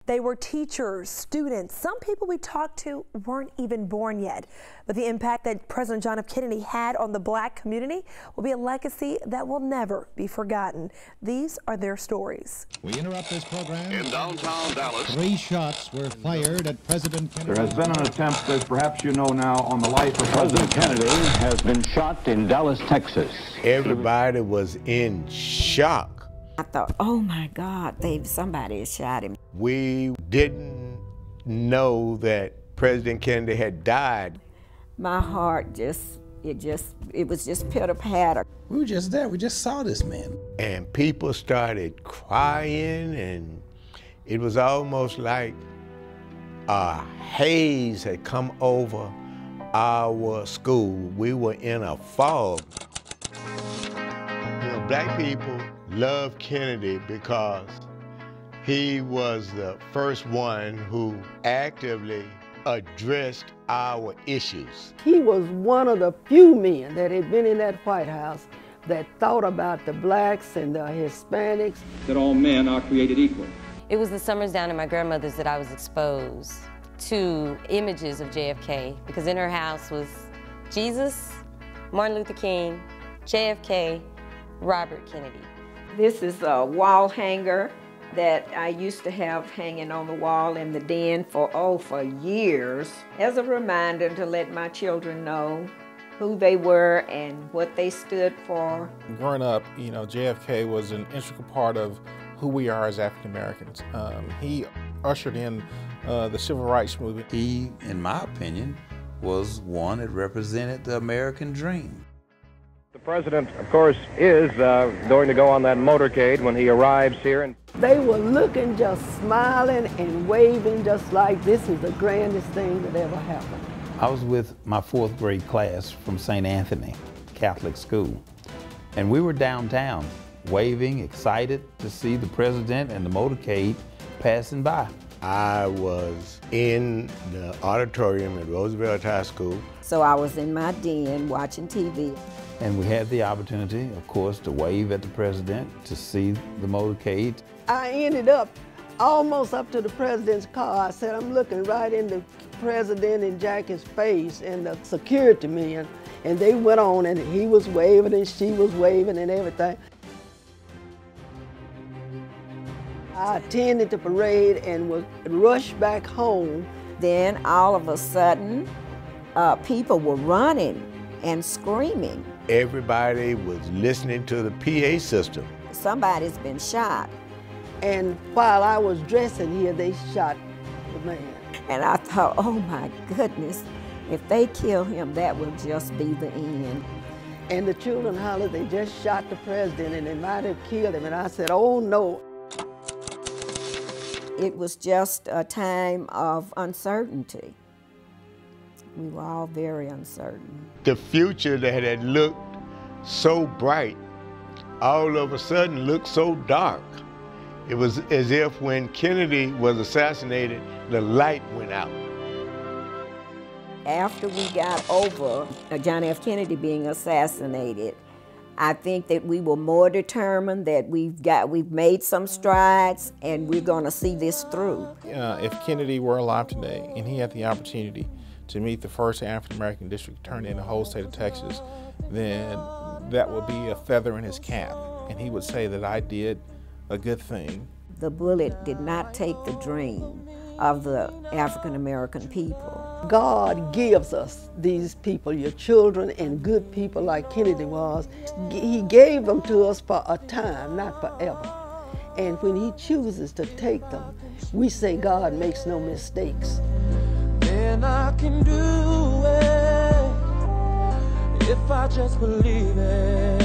They were teachers, students. Some people we talked to weren't even born yet. But the impact that President John F. Kennedy had on the Black community will be a legacy that will never be forgotten. These are their stories. We interrupt this program. In downtown Dallas, 3 shots were fired at President Kennedy. There has been an attempt, as perhaps you know now, on the life of President Kennedy has been shot in Dallas, Texas. Everybody was in shock. I thought, oh my God, somebody has shot him. We didn't know that President Kennedy had died. My heart it was just pitter-patter. We were just there, we just saw this man. And people started crying, and it was almost like a haze had come over our school. We were in a fog. You know, Black people love Kennedy because he was the first one who actively addressed our issues. He was one of the few men that had been in that White House that thought about the blacks and the Hispanics. That all men are created equal. It was the summers down at my grandmother's that I was exposed to images of JFK, because in her house was Jesus, Martin Luther King, JFK, Robert Kennedy. This is a wall hanger that I used to have hanging on the wall in the den for years, as a reminder to let my children know who they were and what they stood for. Growing up, you know, JFK was an integral part of who we are as African Americans. He ushered in the civil rights movement. He, in my opinion, was one that represented the American dream. The president, of course, is going to go on that motorcade when he arrives here. They were looking, just smiling and waving, just like this is the grandest thing that ever happened. I was with my 4th grade class from St. Anthony Catholic School, and we were downtown waving, excited to see the president and the motorcade passing by. I was in the auditorium at Roosevelt High School. So I was in my den watching TV. And we had the opportunity, of course, to wave at the president, to see the motorcade. I ended up almost up to the president's car. I said, I'm looking right in the president and Jackie's face and the security men. And they went on, and he was waving and she was waving and everything. I attended the parade and was rushed back home. Then all of a sudden, people were running and screaming. Everybody was listening to the PA system. Somebody's been shot. And while I was dressing here, they shot the man. And I thought, oh my goodness, if they kill him, that will just be the end. And the children hollered, they just shot the president and they might have killed him. And I said, oh no. It was just a time of uncertainty. We were all very uncertain. The future that had looked so bright, all of a sudden looked so dark. It was as if when Kennedy was assassinated, the light went out. After we got over John F. Kennedy being assassinated, I think that we were more determined that we've made some strides and we're going to see this through. If Kennedy were alive today and he had the opportunity to meet the first African-American district attorney in the whole state of Texas, then that would be a feather in his cap. And he would say that I did a good thing. The bullet did not take the dream of the African-American people. God gives us these people, your children, and good people like Kennedy was. He gave them to us for a time, not forever. And when he chooses to take them, we say God makes no mistakes. Then I can do it if I just believe it.